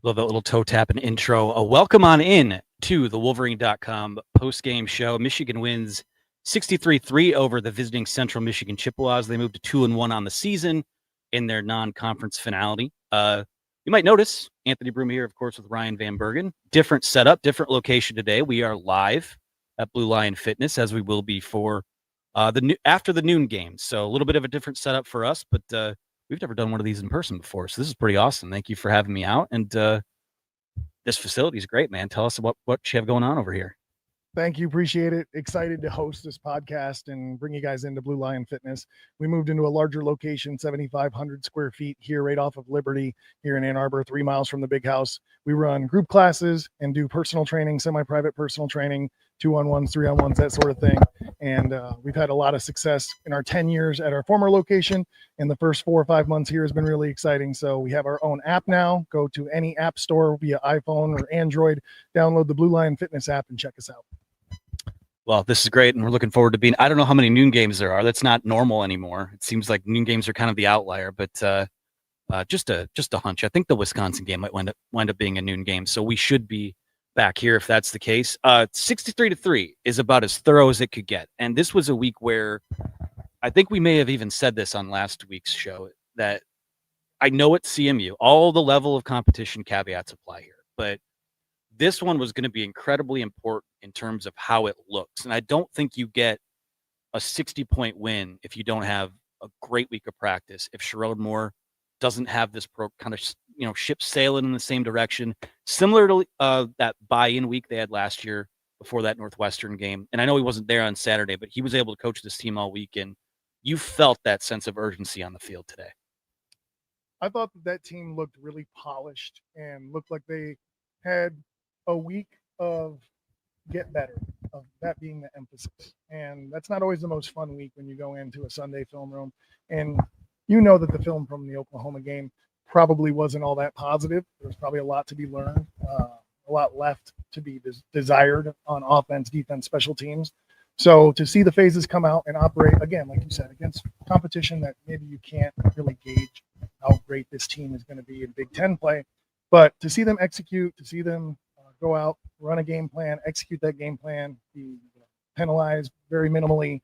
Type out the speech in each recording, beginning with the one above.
Love that little toe tapping intro. Welcome on in to the Wolverine.com post-game show. Michigan wins 63-3 over the visiting Central Michigan Chippewas. They moved to 2-1 on the season in their non-conference finality. You might notice Anthony Broome here, of course, with Ryan Van Bergen. Different setup, different location today. We are live at Blue Lion Fitness, as we will be for after the noon game. So a little bit of a different setup for us, but we've never done one of these in person before, so this is pretty awesome. Thank you for having me out. And this facility is great, man. Tell us what you have going on over here. Thank you. Appreciate it. Excited to host this podcast and bring you guys into Blue Lion Fitness. We moved into a larger location, 7,500 square feet here right off of Liberty here in Ann Arbor, 3 miles from the big house. We run group classes and do personal training, semi-private personal training, 2-on-1s, 3-on-1s, that sort of thing. And we've had a lot of success in our 10 years at our former location. And the first 4 or 5 months here has been really exciting. So we have our own app now. Go to any app store via iPhone or Android, download the Blue Lion Fitness app and check us out. Well, this is great, and we're looking forward to being. I don't know how many noon games there are. That's not normal anymore. It seems like noon games are kind of the outlier, but just a hunch. I think the Wisconsin game might wind up being a noon game, so we should be back here if that's the case. 63-3 is about as thorough as it could get, and this was a week where I think we may have even said this on last week's show that I know it's CMU. All the level of competition caveats apply here, but this one was going to be incredibly important in terms of how it looks. And I don't think you get a 60-point win if you don't have a great week of practice, if Sherrone doesn't have this kind of, ship sailing in the same direction, similar to that buy-in week they had last year before that Northwestern game. And I know he wasn't there on Saturday, but he was able to coach this team all week, and you felt that sense of urgency on the field today. I thought that team looked really polished and looked like they had a week of get better, of that being the emphasis. And that's not always the most fun week when you go into a Sunday film room. And you know that the film from the Oklahoma game probably wasn't all that positive. There's probably a lot to be learned, a lot left to be desired on offense, defense, special teams. So to see the phases come out and operate, again, like you said, against competition that maybe you can't really gauge how great this team is going to be in Big Ten play, but to see them execute, to see them go out, run a game plan, execute that game plan, be penalized very minimally,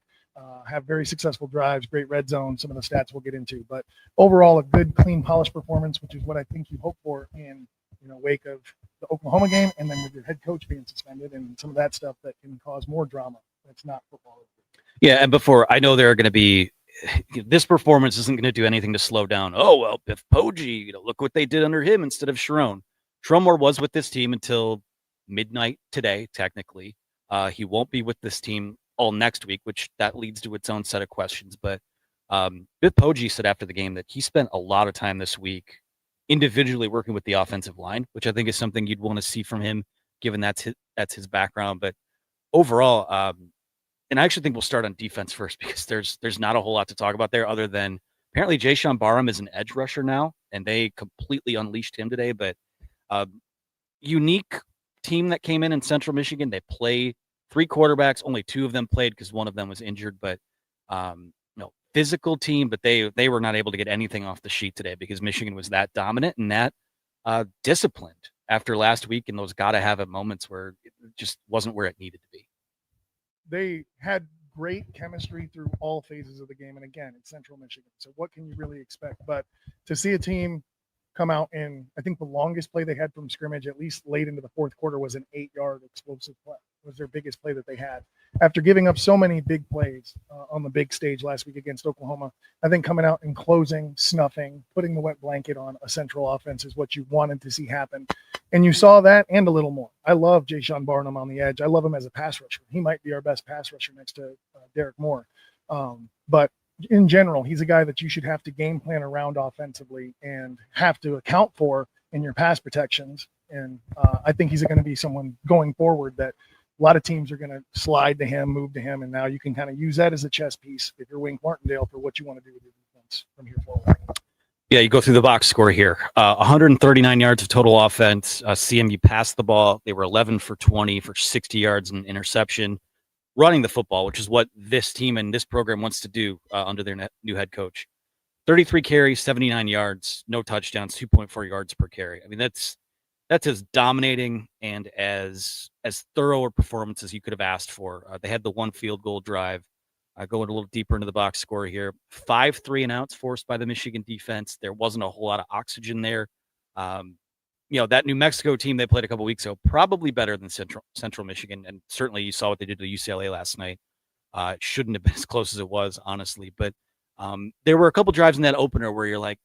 have very successful drives, great red zone, some of the stats we'll get into. But overall, a good, clean, polished performance, which is what I think you hope for in wake of the Oklahoma game, and then with your head coach being suspended and some of that stuff that can cause more drama. That's not football. Yeah, and before, I know there are going to be this performance isn't going to do anything to slow down. Oh, well, Biff Poggi, look what they did under him instead of Sherrone. Sherrone was with this team until midnight today, technically. He won't be with this team all next week, which that leads to its own set of questions. But Biff Poggi said after the game that he spent a lot of time this week individually working with the offensive line, which I think is something you'd want to see from him, given that's his background. But overall, and I actually think we'll start on defense first because there's not a whole lot to talk about there other than apparently Jayshon Barham is an edge rusher now, and they completely unleashed him today. But unique team that came in Central Michigan. They play 3 quarterbacks. Only 2 of them played because one of them was injured. But physical team, but they were not able to get anything off the sheet today because Michigan was that dominant and that disciplined after last week and those gotta have it moments where it just wasn't where it needed to be. They had great chemistry through all phases of the game, and again, it's Central Michigan. So what can you really expect? But to see a team come out and I think the longest play they had from scrimmage, at least late into the fourth quarter, was an 8-yard explosive play. It was their biggest play that they had. After giving up so many big plays on the big stage last week against Oklahoma, I think coming out and closing, snuffing, putting the wet blanket on a Central offense is what you wanted to see happen. And you saw that and a little more. I love Jayshon Barham on the edge. I love him as a pass rusher. He might be our best pass rusher next to Derek Moore. But in general, he's a guy that you should have to game plan around offensively and have to account for in your pass protections. And I think he's going to be someone going forward that a lot of teams are going to slide to him, move to him, and now you can kind of use that as a chess piece if you're Wink Martindale for what you want to do with your defense from here forward. Yeah, you go through the box score here. 139 yards of total offense. CMU passed the ball. They were 11 for 20 for 60 yards and interception. Running the football, which is what this team and this program wants to do under their new head coach. 33 carries, 79 yards, no touchdowns, 2.4 yards per carry. I mean, that's that's as dominating and as thorough a performance as you could have asked for. They had the one field goal drive. Going a little deeper into the box score here. 5 3-and-outs forced by the Michigan defense. There wasn't a whole lot of oxygen there. That New Mexico team they played a couple weeks ago, probably better than Central Michigan. And certainly you saw what they did to UCLA last night. It shouldn't have been as close as it was, honestly. But there were a couple drives in that opener where you're like,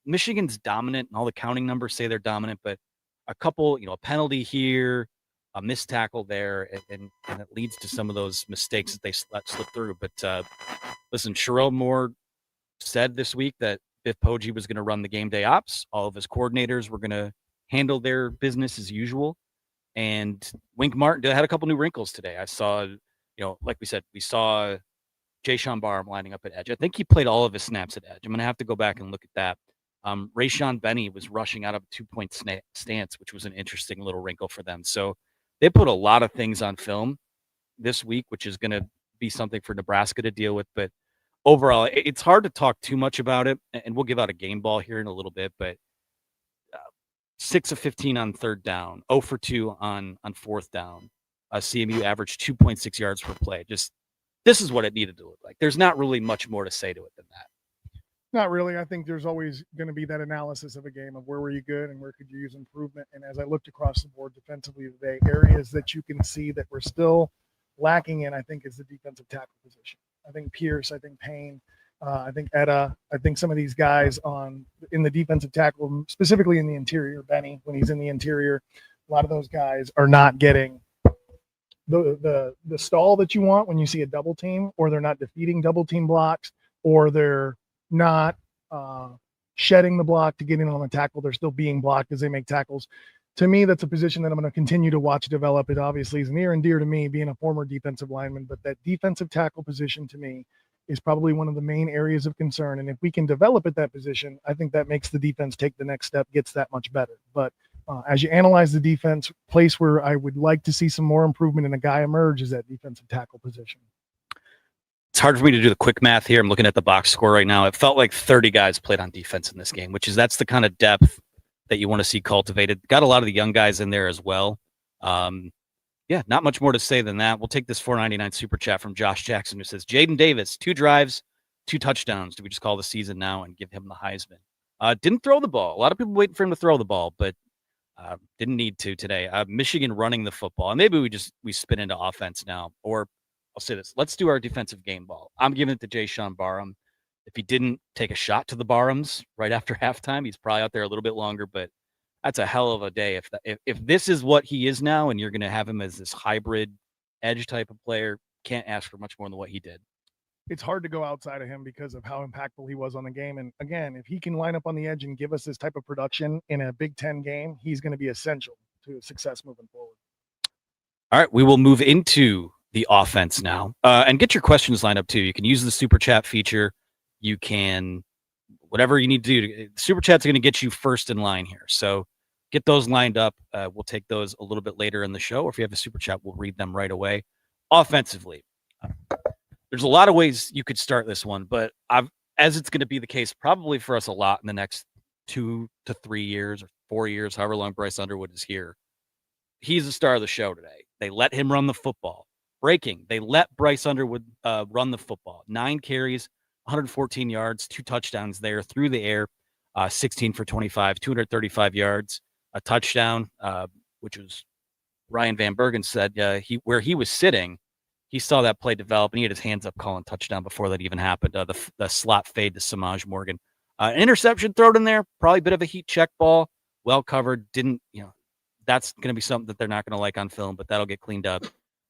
Michigan's dominant and all the counting numbers say they're dominant, but a couple, a penalty here, a missed tackle there, and it leads to some of those mistakes that they slip through. But listen, Sherrone Moore said this week that Biff Poggi was going to run the game day ops. All of his coordinators were going to handle their business as usual. And Wink Martin had a couple new wrinkles today. I saw, like we said, we saw Jayshon Barham lining up at edge. I think he played all of his snaps at edge. I'm going to have to go back and look at that. Rayshon Benny was rushing out of a 2-point stance, which was an interesting little wrinkle for them. So they put a lot of things on film this week, which is going to be something for Nebraska to deal with. But overall, it's hard to talk too much about it, and we'll give out a game ball here in a little bit. But 6 of 15 on third down, 0 for 2 on fourth down. CMU averaged 2.6 yards per play. Just this is what it needed to look like. There's not really much more to say to it than that. Not really. I think there's always going to be that analysis of a game of where were you good and where could you use improvement. And as I looked across the board defensively today, areas that you can see that we're still lacking in, I think, is the defensive tackle position. I think Pierce, I think Payne, I think Etta, I think some of these guys in the defensive tackle, specifically in the interior, Benny, when he's in the interior, a lot of those guys are not getting the stall that you want when you see a double team, or they're not defeating double team blocks, or they're not shedding the block to get in on the tackle. They're still being blocked as they make tackles. To me, that's a position that I'm going to continue to watch develop. It obviously is near and dear to me, being a former defensive lineman, but that defensive tackle position to me is probably one of the main areas of concern. And if we can develop at that position, I think that makes the defense take the next step, gets that much better. But as you analyze the defense, place where I would like to see some more improvement in a guy emerge is that defensive tackle position. It's hard for me to do the quick math here. I'm looking at the box score right now. It felt like 30 guys played on defense in this game, that's the kind of depth that you want to see cultivated. Got a lot of the young guys in there as well. Not much more to say than that. We'll take this $4.99 super chat from Josh Jackson, who says, Jaden Davis, 2 drives, 2 touchdowns. Do we just call the season now and give him the Heisman? Didn't throw the ball. A lot of people waiting for him to throw the ball, but didn't need to today. Michigan running the football. And maybe we spin into offense now. Or I'll say this. Let's do our defensive game ball. I'm giving it to Jayshon Barham. If he didn't take a shot to the Barhams right after halftime, he's probably out there a little bit longer, but that's a hell of a day. If this is what he is now, and you're going to have him as this hybrid edge type of player, can't ask for much more than what he did. It's hard to go outside of him because of how impactful he was on the game. And again, if he can line up on the edge and give us this type of production in a Big Ten game, he's going to be essential to success moving forward. All right, we will move into the offense now, and get your questions lined up too. You can use the super chat feature. You can, whatever you need to do. Super chat's going to get you first in line here. So get those lined up. We'll take those a little bit later in the show. Or if you have a super chat, we'll read them right away. Offensively, there's a lot of ways you could start this one, but as it's going to be the case probably for us a lot in the next 2 to 3 years or 4 years, however long Bryce Underwood is here, he's the star of the show today. They let him run the football. Breaking, they let Bryce Underwood run the football. 9 carries, 114 yards, 2 touchdowns there through the air, 16 for 25, 235 yards, a touchdown, which was Ryan Van Bergen said where he was sitting, he saw that play develop and he had his hands up calling touchdown before that even happened. The slot fade to Samaj Morgan. An interception thrown in there, probably a bit of a heat check ball, well covered. That's going to be something that they're not going to like on film, but that'll get cleaned up.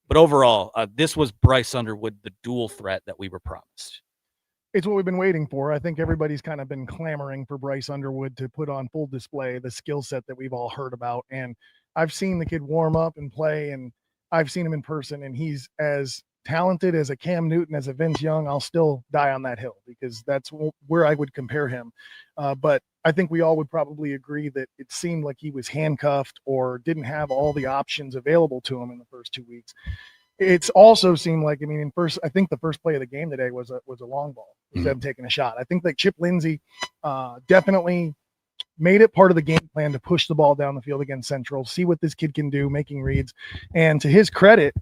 But overall, this was Bryce Underwood, the dual threat that we were promised. It's what we've been waiting for. I think everybody's kind of been clamoring for Bryce Underwood to put on full display the skill set that we've all heard about. And I've seen the kid warm up and play, and I've seen him in person, and he's as talented as a Cam Newton, as a Vince Young. I'll still die on that hill because that's where I would compare him. But I think we all would probably agree that it seemed like he was handcuffed or didn't have all the options available to him in the first 2 weeks. It's also seemed like, I think the first play of the game today was a long ball instead of taking a shot. I think that Chip Lindsey definitely made it part of the game plan to push the ball down the field against Central, see what this kid can do, making reads. And to his credit,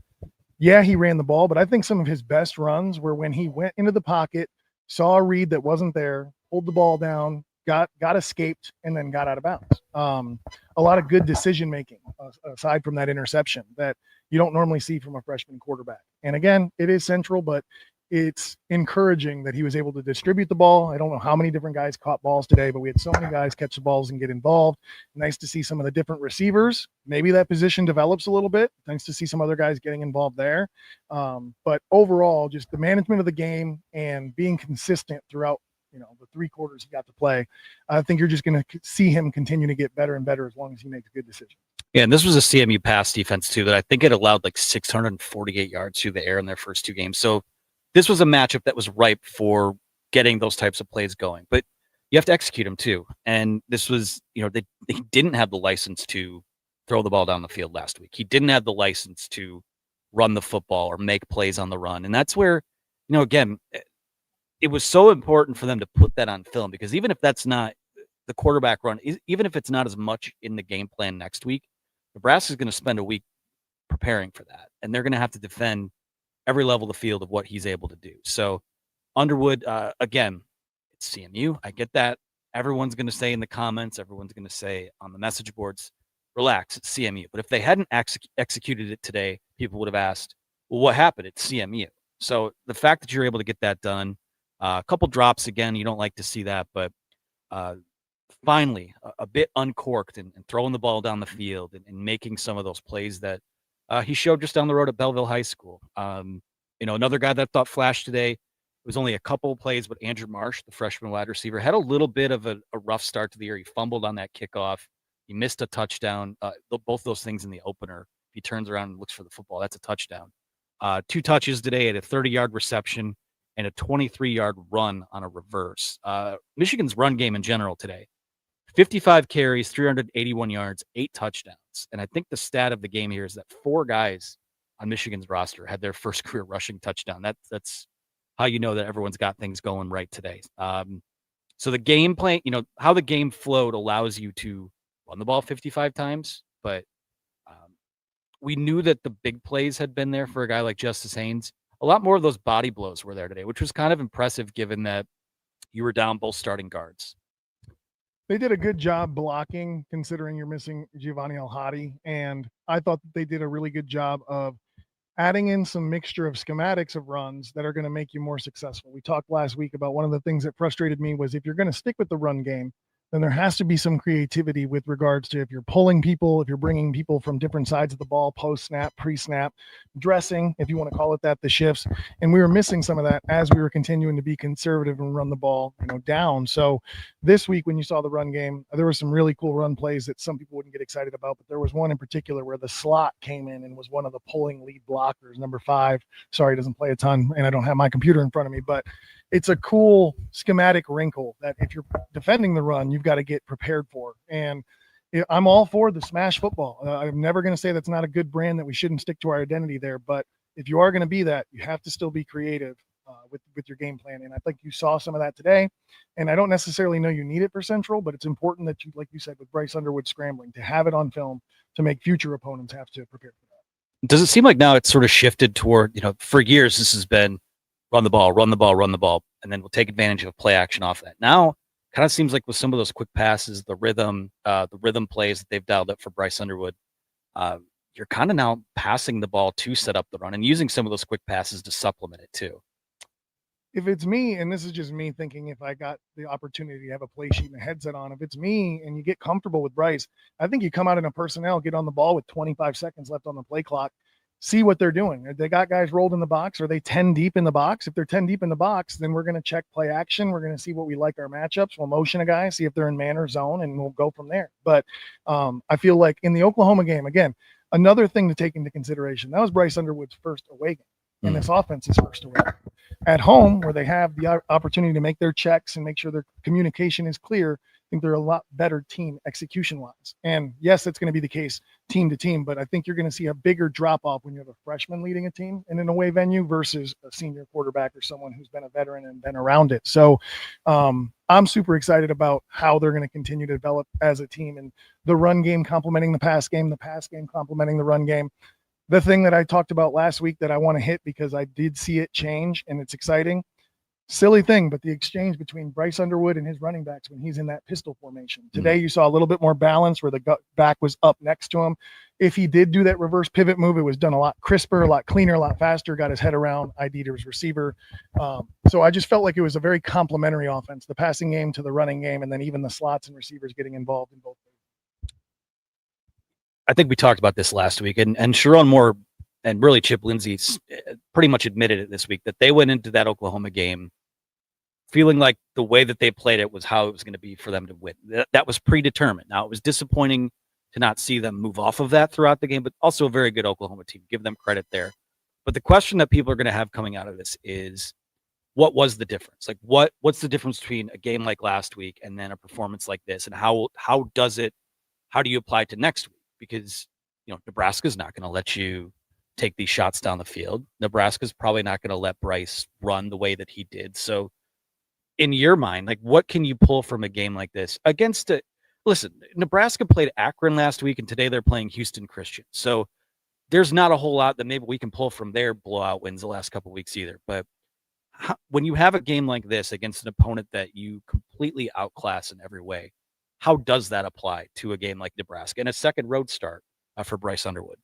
yeah, he ran the ball, but I think some of his best runs were when he went into the pocket, saw a read that wasn't there, pulled the ball down, got escaped, and then got out of bounds. A lot of good decision making aside from that interception that you don't normally see from a freshman quarterback. And again, it is Central, but it's encouraging that he was able to distribute the ball. I don't know how many different guys caught balls today, but we had so many guys catch the balls and get involved. Nice to see some of the different receivers. Maybe that position develops a little bit. Nice to see some other guys getting involved there. But overall, just the management of the game and being consistent throughout, the 3 quarters he got to play. I think you're just going to see him continue to get better and better as long as he makes good decisions. Yeah, and this was a CMU pass defense too that I think it allowed like 648 yards through the air in their first 2 games. So this was a matchup that was ripe for getting those types of plays going, but you have to execute them too. And this was, they didn't have the license to throw the ball down the field last week. He didn't have the license to run the football or make plays on the run. And that's where, again, it was so important for them to put that on film, because even if that's not the quarterback run, even if it's not as much in the game plan next week, Nebraska is going to spend a week preparing for that. And they're going to have to defend every level of the field of what he's able to do. So Underwood, again, it's CMU. I get that. Everyone's going to say in the comments, everyone's going to say on the message boards, relax, it's CMU. But if they hadn't executed it today, people would have asked, well, what happened? It's CMU. So the fact that you're able to get that done, a couple drops again, you don't like to see that, but finally a bit uncorked and throwing the ball down the field and making some of those plays that he showed just down the road at Belleville High School. Another guy that I thought flashed today, it was only a couple of plays, but Andrew Marsh, the freshman wide receiver, had a little bit of a rough start to the year. He fumbled on that kickoff. He missed a touchdown. Both those things in the opener. If he turns around and looks for the football, that's a touchdown. 2 touches today at a 30-yard reception and a 23-yard run on a reverse. Michigan's run game in general today, 55 carries, 381 yards, 8 touchdowns. And I think the stat of the game here is that 4 guys on Michigan's roster had their first career rushing touchdown. That's how you know that everyone's got things going right today. So the game plan, how the game flowed allows you to run the ball 55 times, but we knew that the big plays had been there for a guy like Justice Haynes. A lot more of those body blows were there today, which was kind of impressive given that you were down both starting guards. They did a good job blocking, considering you're missing Giovanni El-Hadi. And I thought that they did a really good job of adding in some mixture of schematics of runs that are going to make you more successful. We talked last week about one of the things that frustrated me was if you're going to stick with the run game, then there has to be some creativity with regards to if you're pulling people, if you're bringing people from different sides of the ball, post-snap, pre-snap, dressing, if you want to call it that, the shifts. And we were missing some of that as we were continuing to be conservative and run the ball, down. So this week when you saw the run game, there were some really cool run plays that some people wouldn't get excited about, but there was one in particular where the slot came in and was one of the pulling lead blockers, number 5. Sorry, doesn't play a ton, and I don't have my computer in front of me, but it's a cool schematic wrinkle that if you're defending the run, you've got to get prepared for. And I'm all for the smash football. I'm never going to say that's not a good brand, that we shouldn't stick to our identity there. But if you are going to be that, you have to still be creative with your game plan. And I think you saw some of that today. And I don't necessarily know you need it for Central, but it's important that you, like you said, with Bryce Underwood scrambling, to have it on film to make future opponents have to prepare for that. Does it seem like now it's sort of shifted toward, for years this has been run the ball, and then we'll take advantage of play action off that. Now, kind of seems like with some of those quick passes, the rhythm plays that they've dialed up for Bryce Underwood, you're kind of now passing the ball to set up the run and using some of those quick passes to supplement it too. If it's me, and this is just me thinking, if I got the opportunity to have a play sheet and a headset on, if it's me and you get comfortable with Bryce, I think you come out in a personnel, get on the ball with 25 seconds left on the play clock, see what they're doing. They got guys rolled in the box. Are they 10 deep in the box? If they're 10 deep in the box, then we're going to check play action. We're going to see what we like our matchups. We'll motion a guy, see if they're in man or zone, and we'll go from there. But I feel like in the Oklahoma game, again, another thing to take into consideration, that was Bryce Underwood's first away game. And this offense is first away. At home, where they have the opportunity to make their checks and make sure their communication is clear, think they're a lot better team execution-wise. And yes, that's going to be the case team to team, but I think you're going to see a bigger drop-off when you have a freshman leading a team in an away venue versus a senior quarterback or someone who's been a veteran and been around it. So I'm super excited about how they're going to continue to develop as a team, and the run game complementing the pass game complementing the run game. The thing that I talked about last week that I want to hit because I did see it change and it's exciting. Silly thing, but the exchange between Bryce Underwood and his running backs when he's in that pistol formation. Today, you saw a little bit more balance where the back was up next to him. If he did do that reverse pivot move, it was done a lot crisper, a lot cleaner, a lot faster, got his head around, ID to his receiver. So I just felt like it was a very complementary offense, the passing game to the running game, and then even the slots and receivers getting involved in both. I think we talked about this last week, and Sherrone Moore and really Chip Lindsey pretty much admitted it this week that they went into that Oklahoma game feeling like the way that they played it was how it was going to be for them to win. That was predetermined. Now, it was disappointing to not see them move off of that throughout the game, but also a very good Oklahoma team. Give them credit there. But the question that people are going to have coming out of this is, what was the difference? Like, what's the difference between a game like last week and then a performance like this? And how do you apply it to next week? Because, Nebraska's not going to let you take these shots down the field. Nebraska's probably not going to let Bryce run the way that he did. So in your mind, like, what can you pull from a game like this against it? Listen, Nebraska played Akron last week, and today they're playing Houston Christian. So there's not a whole lot that maybe we can pull from their blowout wins the last couple of weeks either. But when you have a game like this against an opponent that you completely outclass in every way, how does that apply to a game like Nebraska and a second road start for Bryce Underwood?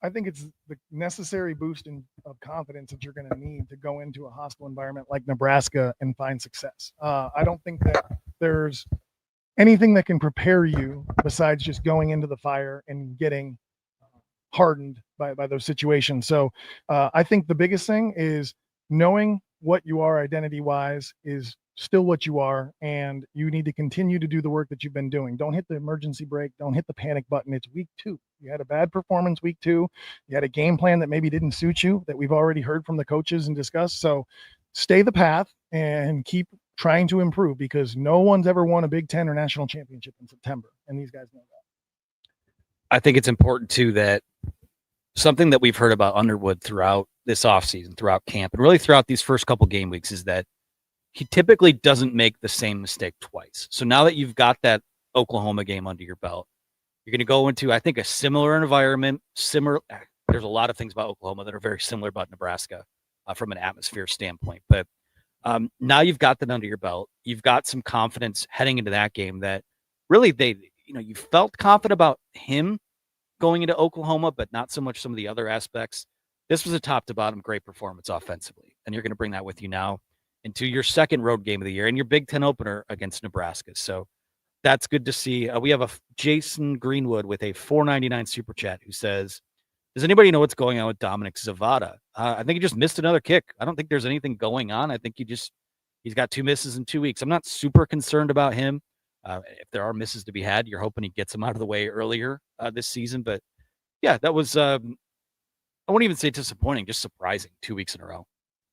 I think it's the necessary boost of confidence that you're going to need to go into a hostile environment like Nebraska and find success. I don't think that there's anything that can prepare you besides just going into the fire and getting hardened by those situations. So I think the biggest thing is knowing what you are identity-wise is still what you are, and you need to continue to do the work that you've been doing. Don't hit the emergency brake. Don't hit the panic button. It's week 2. You had a bad performance week 2. You had a game plan that maybe didn't suit you that we've already heard from the coaches and discussed. So stay the path and keep trying to improve, because no one's ever won a Big Ten or national championship in September, and these guys know that. I think it's important too that something that we've heard about Underwood throughout this offseason, throughout camp, and really throughout these first couple game weeks is that he typically doesn't make the same mistake twice. So now that you've got that Oklahoma game under your belt, you're going to go into, I think, a similar environment. There's a lot of things about Oklahoma that are very similar about Nebraska from an atmosphere standpoint. But now you've got that under your belt. You've got some confidence heading into that game that really you felt confident about him going into Oklahoma, but not so much some of the other aspects. This was a top to bottom great performance offensively, and you're going to bring that with you now into your second road game of the year and your Big Ten opener against Nebraska. So that's good to see. We have a Jason Greenwood with a $4.99 super chat who says, does anybody know what's going on with Dominic Zavada? I think he just missed another kick. I don't think there's anything going on. I think he's got 2 misses in 2 weeks. I'm not super concerned about him. If there are misses to be had, you're hoping he gets them out of the way earlier this season. But yeah, that was, I won't even say disappointing, just surprising 2 weeks in a row.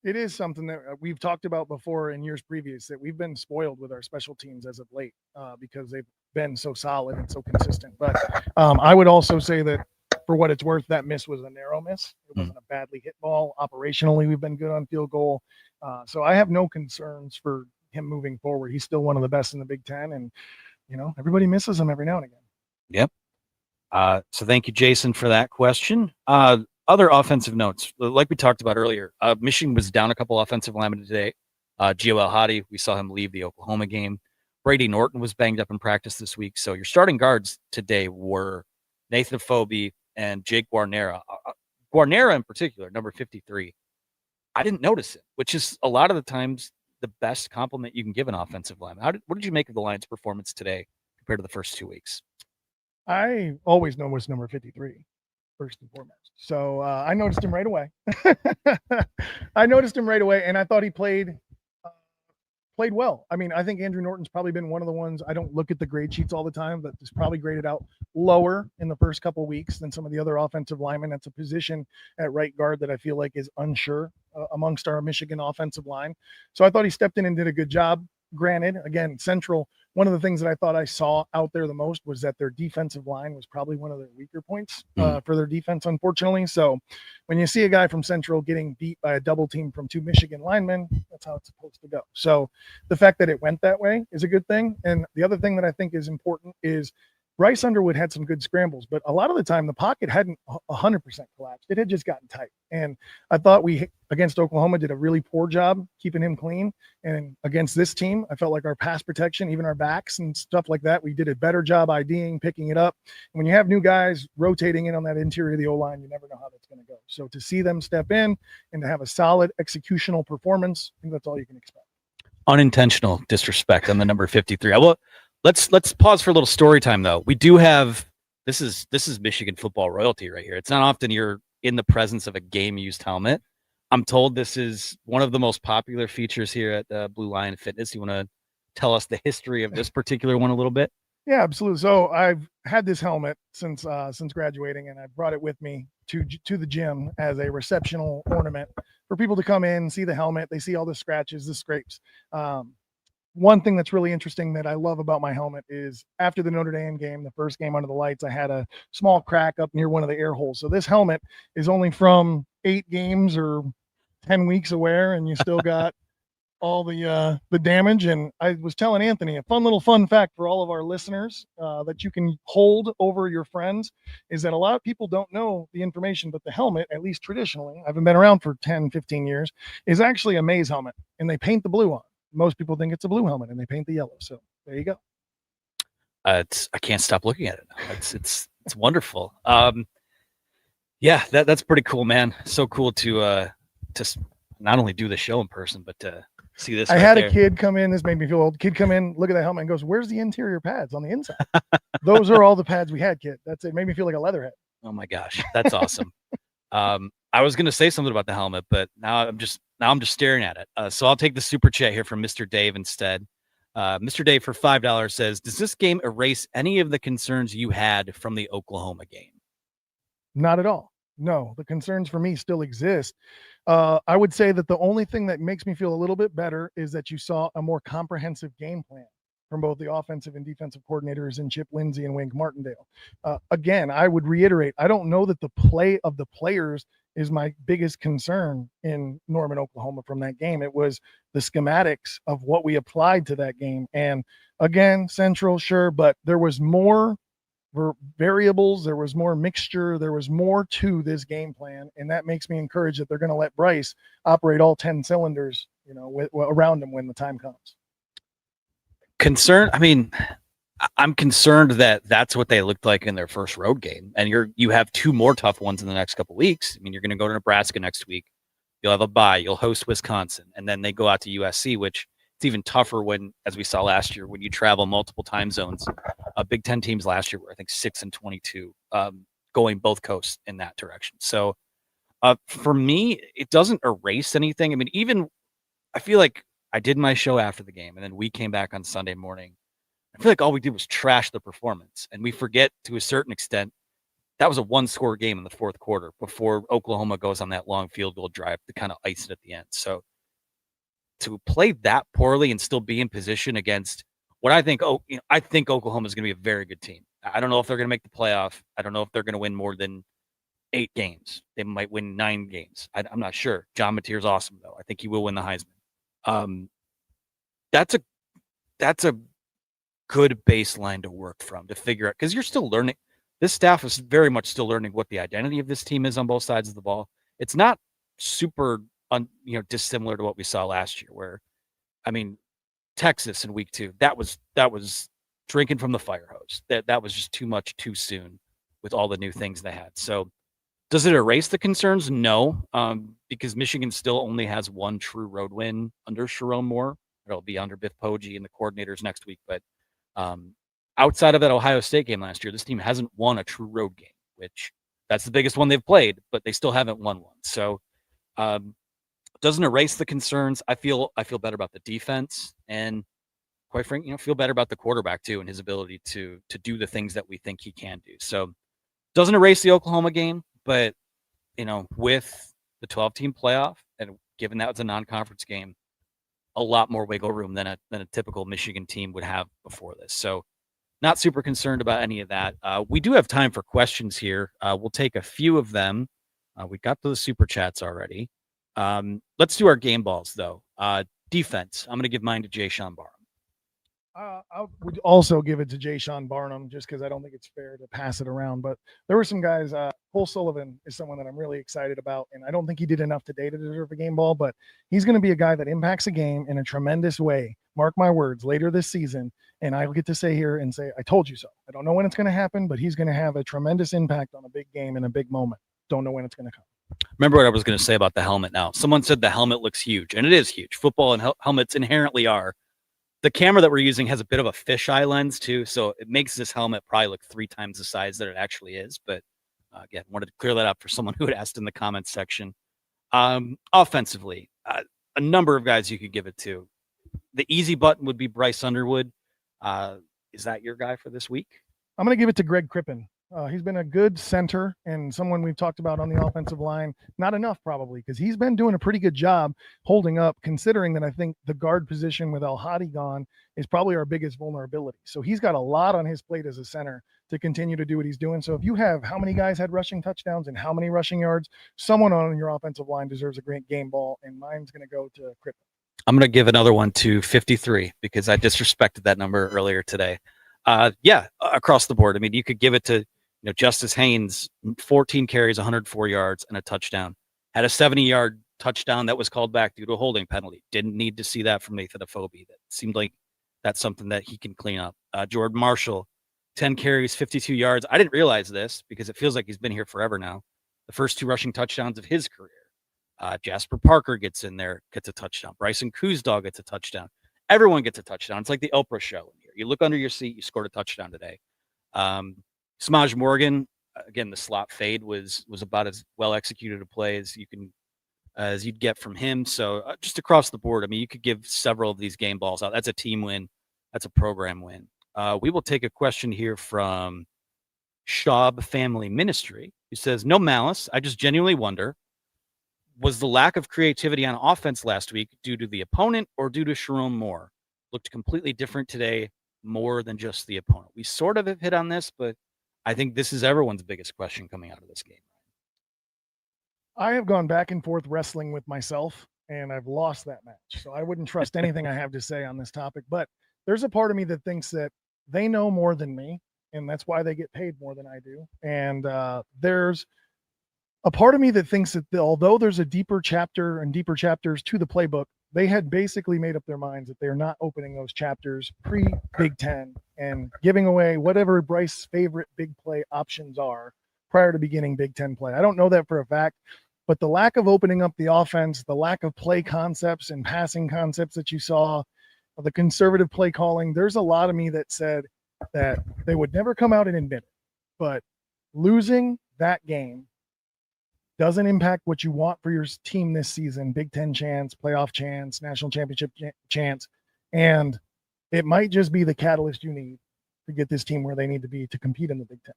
It is something that we've talked about before in years previous, that we've been spoiled with our special teams as of late because they've been so solid and so consistent. But I would also say that, for what it's worth, that miss was a narrow miss. It wasn't a badly hit ball. Operationally, we've been good on field goal. So I have no concerns for him moving forward. He's still one of the best in the Big Ten, and everybody misses him every now and again. Yep. So thank you, Jason, for that question. Other offensive notes, like we talked about earlier, Michigan was down a couple offensive linemen today. Gio El-Hadi, we saw him leave the Oklahoma game. Brady Norton was banged up in practice this week. So your starting guards today were Nathan Foby and Jake Guarnera. Guarnera in particular, number 53. I didn't notice it, which is a lot of the times the best compliment you can give an offensive lineman. What did you make of the Lions' performance today compared to the first 2 weeks? I always know what's number 53. First and foremost. So I noticed him right away. And I thought he played well. I mean, I think Andrew Norton's probably been one of the ones, I don't look at the grade sheets all the time, but is probably graded out lower in the first couple of weeks than some of the other offensive linemen. That's a position at right guard that I feel like is unsure amongst our Michigan offensive line. So I thought he stepped in and did a good job. Granted, again, Central one of the things that I thought I saw out there the most was that their defensive line was probably one of their weaker points for their defense, unfortunately. So when you see a guy from Central getting beat by a double team from 2 Michigan linemen, that's how it's supposed to go. So the fact that it went that way is a good thing. And the other thing that I think is important is Bryce Underwood had some good scrambles, but a lot of the time the pocket hadn't 100% collapsed. It had just gotten tight. And I thought we, against Oklahoma, did a really poor job keeping him clean. And against this team, I felt like our pass protection, even our backs and stuff like that, we did a better job IDing, picking it up. And when you have new guys rotating in on that interior of the O-line, you never know how that's going to go. So to see them step in and to have a solid executional performance, I think that's all you can expect. Unintentional disrespect on the number 53. Let's pause for a little story time though. We do have this is Michigan football royalty right here. It's not often you're in the presence of a game used helmet. I'm told this is one of the most popular features here at Blue Lion Fitness. You want to tell us the history of this particular one a little bit? Yeah, absolutely. So I've had this helmet since graduating, and I brought it with me to the gym as a receptional ornament for people to come in, see the helmet. They see all the scratches, the scrapes. One thing that's really interesting that I love about my helmet is after the Notre Dame game, the first game under the lights, I had a small crack up near one of the air holes. So this helmet is only from 8 games or 10 weeks of wear, and you still got all the damage. And I was telling Anthony, a fun fact for all of our listeners that you can hold over your friends is that a lot of people don't know the information, but the helmet, at least traditionally, I haven't been around for 10, 15 years, is actually a maize helmet, and they paint the blue on. Most people think it's a blue helmet and they paint the yellow. So there you go. I can't stop looking at it. It's wonderful. Yeah, that's pretty cool, man. So cool to not only do the show in person, but to see this. I had a kid come in. This made me feel old. Kid come in, look at that helmet, and goes, "Where's the interior pads on the inside?" Those are all the pads we had, kid. That's it. Made me feel like a leatherhead. Oh my gosh, that's awesome. I was going to say something about the helmet, but now I'm just staring at it. So I'll take the super chat here from Mr. Dave instead. Mr. Dave for $5 says, "Does this game erase any of the concerns you had from the Oklahoma game?" Not at all. No, the concerns for me still exist. I would say that the only thing that makes me feel a little bit better is that you saw a more comprehensive game plan from both the offensive and defensive coordinators in Chip Lindsey and Wink Martindale. Again, I would reiterate, I don't know that the play of the players is my biggest concern in Norman, Oklahoma from that game. It was the schematics of what we applied to that game. And again, Central, sure, but there was more variables, there was more mixture, there was more to this game plan, and that makes me encouraged that they're going to let Bryce operate all 10 cylinders, around him when the time comes. I'm concerned that that's what they looked like in their first road game, and you have 2 more tough ones in the next couple of weeks. You're going to go to Nebraska next week. You'll have a bye. You'll host Wisconsin, and then they go out to USC, which it's even tougher when, as we saw last year, when you travel multiple time zones. Big Ten teams last year were, I think, 6-22, going both coasts in that direction. So for me, it doesn't erase anything. Even I feel like I did my show after the game, and then we came back on Sunday morning. I feel like all we did was trash the performance, and we forget to a certain extent that was a 1-score game in the fourth quarter before Oklahoma goes on that long field goal drive to kind of ice it at the end. So to play that poorly and still be in position against what I think Oklahoma is going to be a very good team. I don't know if they're going to make the playoff. I don't know if they're going to win more than 8 games. They might win 9 games. I'm not sure. John Mateer's awesome though. I think he will win the Heisman. That's a good baseline to work from, to figure out, because you're still learning. This staff is very much still learning what the identity of this team is on both sides of the ball. It's not super dissimilar to what we saw last year, where Texas in week 2, that was drinking from the fire hose. That was just too much too soon with all the new things they had. So does it erase the concerns? No, because Michigan still only has 1 true road win under Sherrone Moore. It'll be under Biff Poggi and the coordinators next week. But outside of that Ohio State game last year, this team hasn't won a true road game, which that's the biggest one they've played, but they still haven't won one. So doesn't erase the concerns. I feel better about the defense, and quite frankly, feel better about the quarterback too, and his ability to do the things that we think he can do. So doesn't erase the Oklahoma game, but with the 12-team playoff, and given that it's a non-conference game, a lot more wiggle room than a typical Michigan team would have before this. So not super concerned about any of that. We do have time for questions here. We'll take a few of them. We got to the super chats already. Let's do our game balls though. Defense. I'm going to give mine to Jay Sean Barham. I would also give it to Jay Sean Barnum just because I don't think it's fair to pass it around. But there were some guys. Cole Sullivan is someone that I'm really excited about, and I don't think he did enough today to deserve a game ball, but he's going to be a guy that impacts a game in a tremendous way. Mark my words, later this season, and I'll get to say here and say, I told you so. I don't know when it's going to happen, but he's going to have a tremendous impact on a big game in a big moment. Don't know when it's going to come. Remember what I was going to say about the helmet now. Someone said the helmet looks huge, and it is huge. Football and helmets inherently are. The camera that we're using has a bit of a fisheye lens too, so it makes this helmet probably look 3 times the size that it actually is. But again, wanted to clear that up for someone who had asked in the comments section. Offensively, a number of guys you could give it to. The easy button would be Bryce Underwood. Is that your guy for this week? I'm going to give it to Greg Crippen. He's been a good center and someone we've talked about on the offensive line. Not enough probably because he's been doing a pretty good job holding up, considering that I think the guard position with El Hadi gone is probably our biggest vulnerability. So he's got a lot on his plate as a center to continue to do what he's doing. So if you have how many guys had rushing touchdowns and how many rushing yards, someone on your offensive line deserves a great game ball, and mine's going to go to Crippen. I'm going to give another one to 53 because I disrespected that number earlier today. Across the board. I mean, you could give it to Justice Haynes, 14 carries, 104 yards, and a touchdown. Had a 70-yard touchdown that was called back due to a holding penalty. Didn't need to see that from Nathan Afobe. That seemed like that's something that he can clean up. Jordan Marshall, 10 carries, 52 yards. I didn't realize this because it feels like he's been here forever now. The first 2 rushing touchdowns of his career. Jasper Parker gets in there, gets a touchdown. Bryson Kuzdal gets a touchdown. Everyone gets a touchdown. It's like the Oprah show in here. You look under your seat, you scored a touchdown today. Samaj Morgan, again, the slot fade was about as well executed a play as you'd get from him. So just across the board, I mean, you could give several of these game balls out. That's a team win. That's a program win. We will take a question here from Schaub Family Ministry, who says, no malice. I just genuinely wonder, was the lack of creativity on offense last week due to the opponent or due to Sherrone more? Looked completely different today, more than just the opponent. We sort of have hit on this, but I think this is everyone's biggest question coming out of this game. I have gone back and forth wrestling with myself, and I've lost that match. So I wouldn't trust anything I have to say on this topic. But there's a part of me that thinks that they know more than me, and that's why they get paid more than I do. And there's a part of me that thinks that although there's a deeper chapter and deeper chapters to the playbook, they had basically made up their minds that they're not opening those chapters pre-Big Ten and giving away whatever Bryce's favorite big play options are prior to beginning Big Ten play. I don't know that for a fact, but the lack of opening up the offense, the lack of play concepts and passing concepts that you saw, the conservative play calling, there's a lot of me that said that they would never come out and admit it. But losing that game doesn't impact what you want for your team this season. Big Ten chance, playoff chance, national championship chance. And it might just be the catalyst you need to get this team where they need to be to compete in the Big Ten.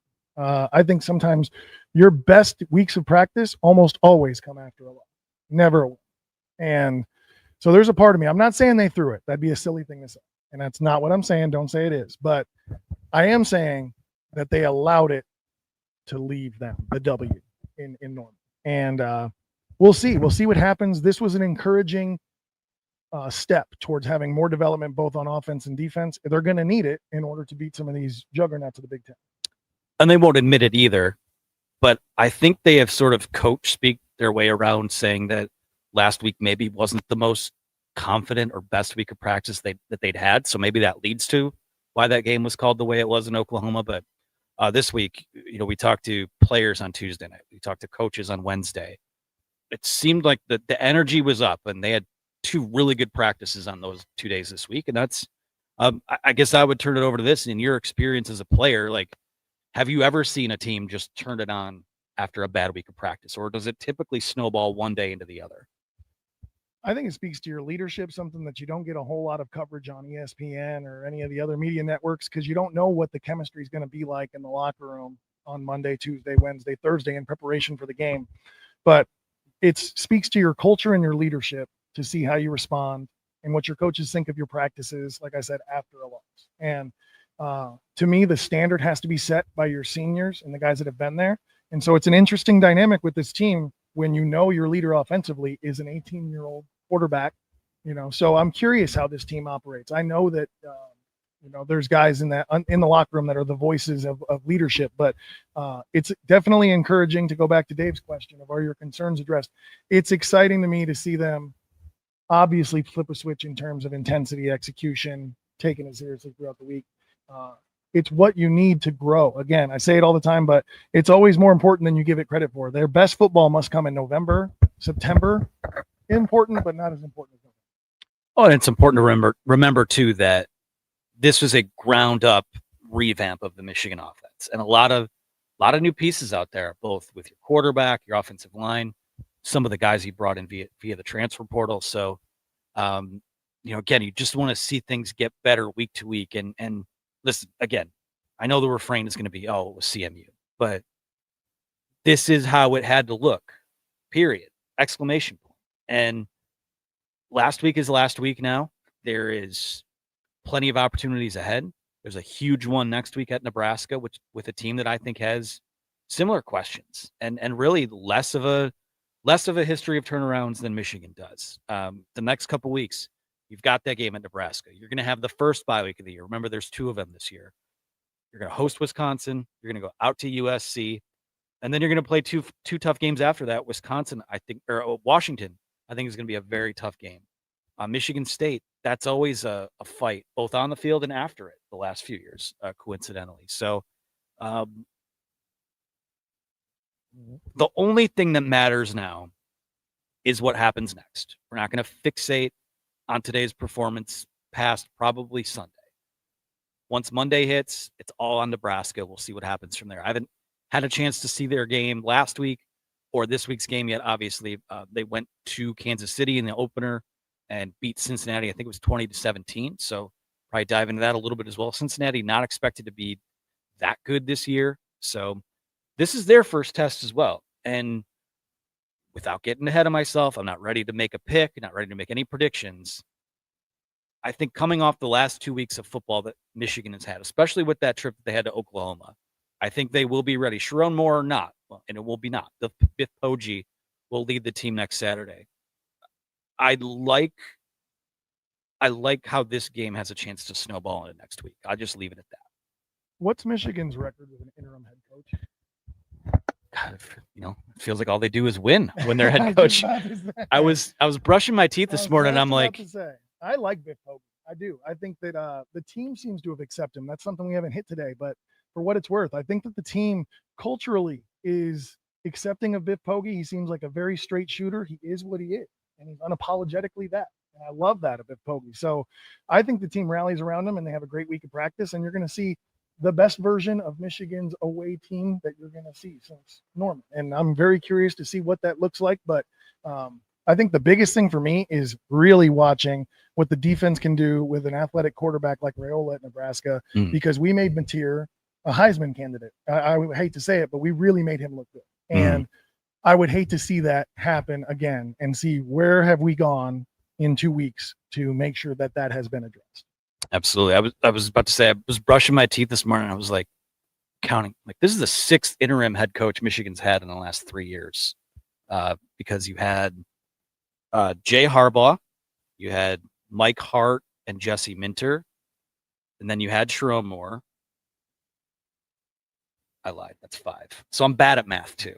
I think sometimes your best weeks of practice almost always come after a loss, never a win. And so there's a part of me, I'm not saying they threw it. That'd be a silly thing to say. And that's not what I'm saying. Don't say it is. But I am saying that they allowed it to leave them, the W in Norman. And we'll see. We'll see what happens. This was an encouraging step towards having more development both on offense and defense. They're going to need it in order to beat some of these juggernauts of the Big Ten. And they won't admit it either. But I think they have sort of coach speak their way around saying that last week maybe wasn't the most confident or best week of practice that they'd had. So maybe that leads to why that game was called the way it was in Oklahoma. But this week, we talked to players on Tuesday night. We talked to coaches on Wednesday. It seemed like the energy was up, and they had 2 really good practices on those 2 days this week. And that's, I guess I would turn it over to this. In your experience as a player, like, have you ever seen a team just turn it on after a bad week of practice, or does it typically snowball one day into the other? I think it speaks to your leadership, something that you don't get a whole lot of coverage on ESPN or any of the other media networks, because you don't know what the chemistry is going to be like in the locker room on Monday, Tuesday, Wednesday, Thursday in preparation for the game. But it speaks to your culture and your leadership to see how you respond and what your coaches think of your practices, like I said, after a loss. And to me, the standard has to be set by your seniors and the guys that have been there. And so it's an interesting dynamic with this team when you know your leader offensively is an 18-year-old quarterback, So I'm curious how this team operates. I know that there's guys in the locker room that are the voices of leadership, but it's definitely encouraging, to go back to Dave's question of, are your concerns addressed? It's exciting to me to see them obviously flip a switch in terms of intensity, execution, taking it seriously throughout the week. It's what you need to grow. Again, I say it all the time, but it's always more important than you give it credit for. Their best football must come in November, September. Important, but not as important as November. Oh, and it's important to remember too that this was a ground up revamp of the Michigan offense, and a lot of new pieces out there, both with your quarterback, your offensive line, some of the guys you brought in via the transfer portal. So, again, you just want to see things get better week to week. And listen, again, I know the refrain is going to be, "Oh, it was CMU," but this is how it had to look. Period! Exclamation point. And last week is last week now. There is plenty of opportunities ahead. There's a huge one next week at Nebraska, which with a team that I think has similar questions and really less of a history of turnarounds than Michigan does. The next couple weeks, you've got that game at Nebraska. You're going to have the first bye week of the year. Remember, there's 2 of them this year. You're going to host Wisconsin. You're going to go out to USC, and then you're going to play two tough games after that. Wisconsin, I think, or Washington, I think is going to be a very tough game. Michigan State, that's always a fight, both on the field and after it, the last few years, coincidentally. So the only thing that matters now is what happens next. We're not going to fixate on today's performance past probably Sunday. Once Monday hits, it's all on Nebraska. We'll see what happens from there. I haven't had a chance to see their game last week or this week's game yet. Obviously, they went to Kansas City in the opener and beat Cincinnati. I think it was 20-17. So probably dive into that a little bit as well. Cincinnati not expected to be that good this year. So this is their first test as well. And without getting ahead of myself, I'm not ready to make a pick, not ready to make any predictions. I think coming off the last 2 weeks of football that Michigan has had, especially with that trip that they had to Oklahoma, I think they will be ready. Sherrone more or not, and it will be not. The Biff Poggi will lead the team next Saturday. I like how this game has a chance to snowball into next week. I'll just leave it at that. What's Michigan's record with an interim head coach? God, it feels like all they do is win when they're head coach. I was brushing my teeth this morning. And I'm like, I like Biff Poggi. I do. I think that the team seems to have accepted him. That's something we haven't hit today. But for what it's worth, I think that the team culturally is accepting of Biff Poggi. He seems like a very straight shooter. He is what he is, and he's unapologetically that. And I love that of Biff Poggi. So I think the team rallies around him, and they have a great week of practice. And you're going to see the best version of Michigan's away team that you're going to see since Norman. And I'm very curious to see what that looks like. But I think the biggest thing for me is really watching what the defense can do with an athletic quarterback like Raiola at Nebraska, because we made Mateer a Heisman candidate. I would hate to say it, but we really made him look good. And I would hate to see that happen again and see where have we gone in 2 weeks to make sure that that has been addressed. Absolutely. I was about to say, I was brushing my teeth this morning. I was like counting, like this is the 6th interim head coach Michigan's had in the last 3 years. Because you had Jay Harbaugh, you had Mike Hart and Jesse Minter, and then you had Sherrone Moore. I lied. That's 5. So I'm bad at math too,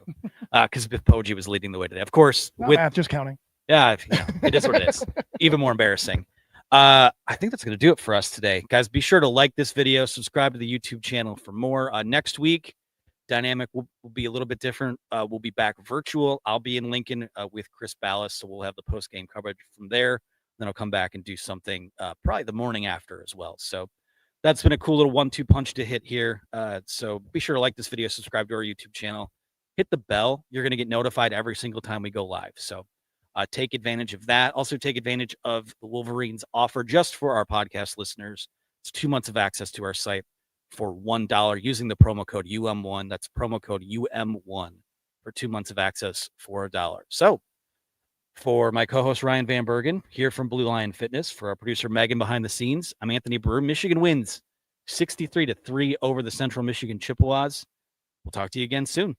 because Biff Poggi was leading the way today. Of course, with math, just counting. Yeah, it is what it is. Even more embarrassing. I think that's going to do it for us today. Guys, be sure to like this video, subscribe to the YouTube channel for more. Next week, dynamic will be a little bit different. We'll be back virtual. I'll be in Lincoln with Chris Ballas, so we'll have the post-game coverage from there. Then I'll come back and do something probably the morning after as well. So that's been a cool little 1-2 punch to hit here. So be sure to like this video, subscribe to our YouTube channel, hit the bell. You're going to get notified every single time we go live. So take advantage of that. Also take advantage of the Wolverines offer just for our podcast listeners. It's 2 months of access to our site for $1 using the promo code UM1. That's promo code UM1 for 2 months of access for $1. So For my co-host Ryan Van Bergen, here from Blue Lion Fitness, for our producer Megan behind the scenes, I'm Anthony Broome. Michigan wins 63-3 over the Central Michigan Chippewas. We'll talk to you again soon.